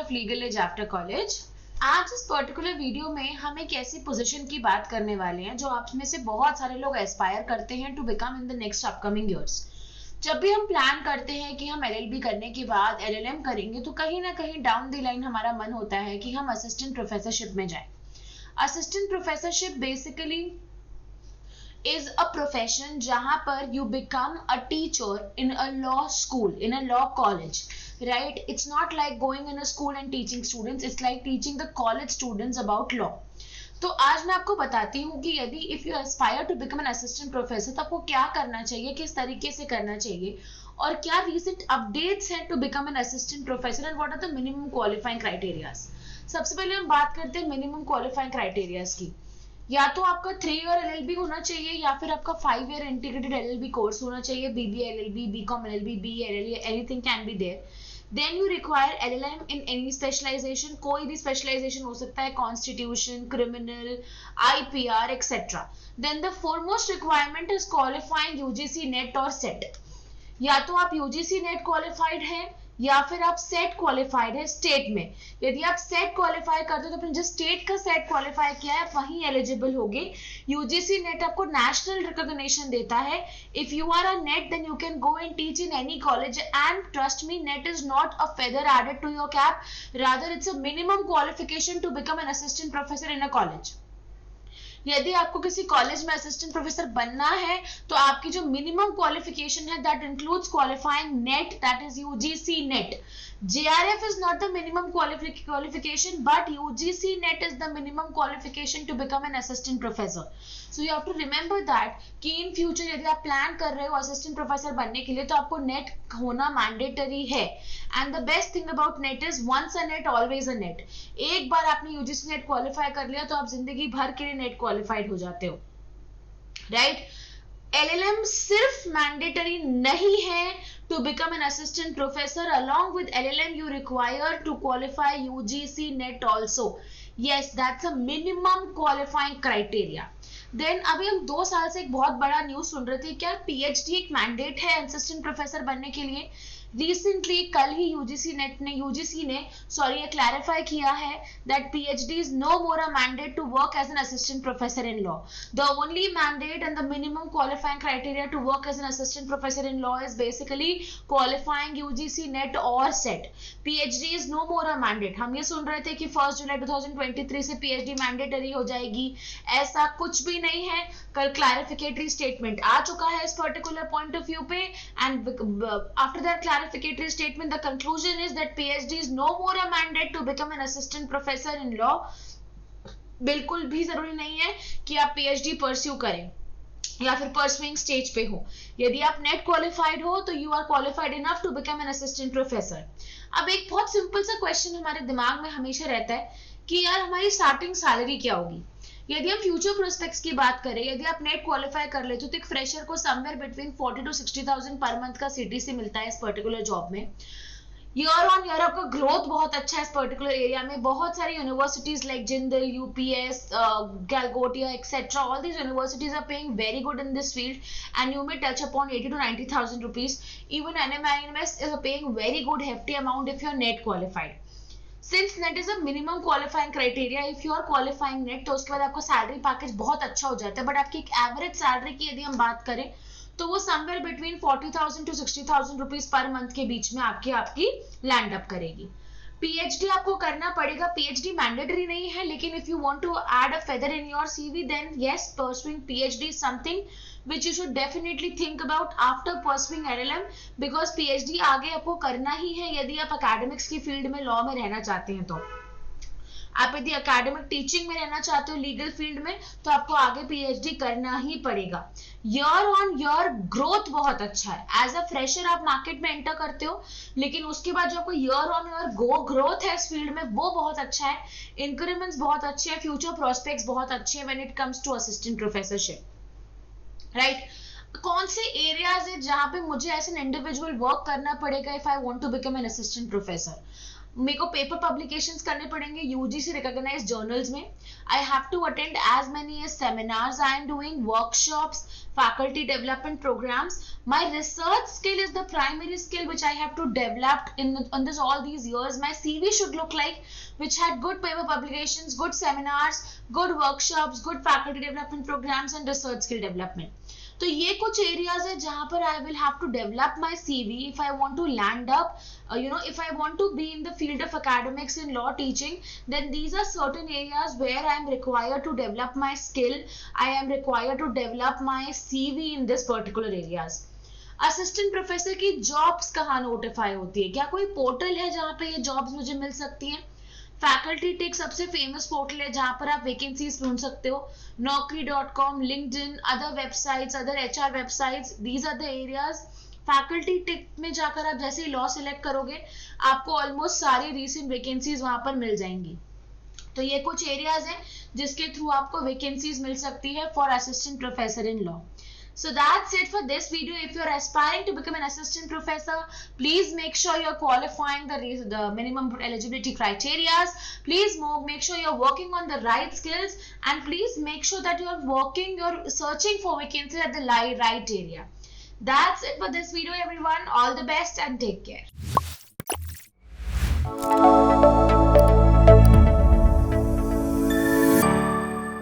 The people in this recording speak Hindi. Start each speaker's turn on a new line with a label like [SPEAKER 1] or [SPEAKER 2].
[SPEAKER 1] Of legal age after college. आज इस पर्टिकुलर वीडियो में हम एक ऐसी पोजीशन की बात करने वाले हैं जो आप में से बहुत सारे लोग एस्पायर करते हैं to become in the next upcoming years. जब भी हम प्लान करते हैं कि हम एलएलबी करने के बाद एलएलएम करेंगे तो कहीं ना कहीं डाउन द लाइन हमारा मन होता है कि हम असिस्टेंट प्रोफेसरशिप में जाएं। Assistant professorship basically is a profession जहां पर you become a teacher in a law school, in a law college, right? It's not like going in a school and teaching students, it's like teaching the college students about law. तो आज मैं आपको बताती हूँ कि यदि if you aspire to become an assistant professor तो आपको क्या करना चाहिए, किस तरीके से करना चाहिए और क्या recent updates हैं to become an assistant professor and what are the minimum qualifying criteria. सबसे पहले हम बात करते हैं minimum qualifying criteria की। या तो आपका 3 ईयर एलएलबी होना चाहिए या फिर आपका 5 ईयर इंटीग्रेटेड एलएलबी कोर्स होना चाहिए, BBA LLB, BCom LLB, BA LLB, anything can be there. Then you require LLM in any specialization, कोई भी स्पेशलाइजेशन हो सकता है, constitution, criminal, IPR etcetera. Then the foremost requirement is qualifying UGC NET और सेट। या तो आप यूजीसी नेट क्वालिफाइड हैं या फिर आप सेट क्वालिफाइड है स्टेट में। यदि आप सेट क्वालिफाई करते हो तो अपने जिस स्टेट का सेट क्वालिफाई किया है वहीं एलिजिबल होगे। यूजीसी नेट आपको नेशनल रिकॉग्निशन देता है। If you are a NET then you can go and teach in any college and trust me, NET is not a feather added to your cap, rather it's a minimum qualification to become an assistant professor in a college. यदि आपको किसी कॉलेज में असिस्टेंट प्रोफेसर बनना है तो आपकी जो मिनिमम क्वालिफिकेशन है that includes qualifying net, that is UGC net. JRF is not the minimum qualification, but UGC net is the minimum qualification to become an assistant professor. So you have to remember that कि in future यदि आप प्लान कर रहे हो assistant professor बनने के लिए तो आपको net होना mandatory है। And the best thing about net is once a net always a net। एक बार आपने UGC net qualify कर लिया तो आप जिंदगी भर के लिए net qualified हो जाते हो, right? LLM सिर्फ मैंडेटरी नहीं है to become an assistant professor. Along with LLM you require to qualify UGC net also. Yes, that's a minimum qualifying criteria. Then अभी हम 2 साल से एक बहुत बड़ा न्यूज सुन रहे थे, क्या PhD एक मैंडेट है असिस्टेंट प्रोफेसर बनने के लिए? रिसेंटली कल ही यूजीसी ने ये क्लैरिफाई किया है that PhD is no more a mandate to work as an assistant professor in law. The only mandate and the minimum qualifying criteria to work as an assistant professor in law is basically qualifying UGC net or set. PhD is no more a mandate. हम ये सुन रहे थे कि 1 जुलाई 2023 से PhD मैंडेटरी हो जाएगी, ऐसा कुछ भी नहीं है। कल क्लैरिफिकेटरी स्टेटमेंट आ चुका है इस पर्टिकुलर पॉइंट ऑफ व्यू पे and after that clarificatory statement the conclusion is that PhD is no more a mandate to become an assistant professor in law. बिल्कुल भी जरूरी नहीं है कि आप PhD परस्यू करें या फिर परस्यूइंग स्टेज पे हो। यदि आप नेट क्वालिफाइड हो तो you are qualified enough to become an assistant professor. अब एक बहुत सिंपल सा क्वेश्चन हमारे दिमाग में हमेशा रहता है कि यार हमारी स्टार्टिंग सैलरी क्या होगी। यदि हम फ्यूचर प्रोस्पेक्ट्स की बात करें, यदि आप नेट क्वालिफाई कर लेते हो तो एक फ्रेशर को somewhere between 40 to 60,000 per month का CTC मिलता है इस पर्टिकुलर जॉब में। ईयर ऑन ईयर आपका ग्रोथ बहुत अच्छा है इस पर्टिकुलर एरिया में। बहुत सारी universities like Jindal, UPS, Galgotia etcetera, all these universities are paying very good in this field and you may touch upon 80 to 90,000 rupees. Even NMINS is paying very good hefty amount if you are net qualified. Since net is a minimum qualifying criteria, if you are qualifying net तो उसके बाद आपका सैलरी पैकेज बहुत अच्छा हो जाता है। बट आपकी एक एवरेज सैलरी की यदि हम बात करें तो वो somewhere between 40,000 to 60,000 rupees per month के बीच में आपकी लैंड अप करेगी। PhD आपको करना पड़ेगा। PhD मैंडेटरी नहीं है, लेकिन if you want to add a feather in your CV then yes, pursuing PhD is something which you should definitely think about after pursuing LLM, because PhD आगे आपको करना ही है यदि आप एकेडमिक्स की फील्ड में, लॉ में रहना चाहते हैं। तो आप यदि एकेडमिक टीचिंग में रहना चाहते हो लीगल फील्ड में तो आपको आगे PhD करना ही पड़ेगा। ईयर ऑन ईयर ग्रोथ बहुत अच्छा है। एज अ फ्रेशर आप मार्केट में एंटर करते हो, लेकिन उसके बाद जो आपको ईयर ऑन ईयर ग्रोथ है इस फील्ड में वो बहुत अच्छा है। इंक्रीमेंट्स बहुत अच्छे हैं, फ्यूचर प्रोस्पेक्ट्स बहुत अच्छे हैं when it comes to assistant professorship, right? कौन से एरियाज है जहां पे मुझे एज एन इंडिविजुअल वर्क करना पड़ेगा if I want to become an assistant professor? मेरे को पेपर पब्लिकेशंस करने पड़ेंगे यूजीसी रिकॉग्नाइज जर्नल्स में. I have to attend as many as seminars I am doing, workshops, faculty development programs. My research skill is the primary skill which I have to develop in this all these years. My CV should look like which had good paper publications, good seminars, good workshops, good faculty development programs and research skill development. तो ये कुछ एरियाज है जहां पर I will have to develop my CV if I want to land up, if I want to be in the field of academics in law teaching, then these are certain areas where I am required to develop my skill. I am required to develop my CV in this particular areas. Assistant professor की जॉब्स कहाँ नोटिफाई होती है? क्या कोई पोर्टल है जहाँ पे ये जॉब्स मुझे मिल सकती हैं? फैकल्टी टेक सबसे फेमस पोर्टल है जहां पर आप वैकेंसीज ढूंढ सकते हो. naukri.com, LinkedIn, other websites, other HR websites, these are the areas. Faculty tech में जाकर आप जैसे ही लॉ सिलेक्ट करोगे आपको ऑलमोस्ट सारी रीसेंट वैकेंसीज वहां पर मिल जाएंगी. तो ये कुछ एरियाज हैं जिसके थ्रू आपको वैकेंसीज मिल सकती है for assistant professor in law. So that's it for this video. If you're aspiring to become an assistant professor, please make sure you're qualifying the minimum eligibility criteria. Please make sure you're working on the right skills, and please make sure that you're searching for vacancies at the right area. That's it for this video, everyone. All the best and take care.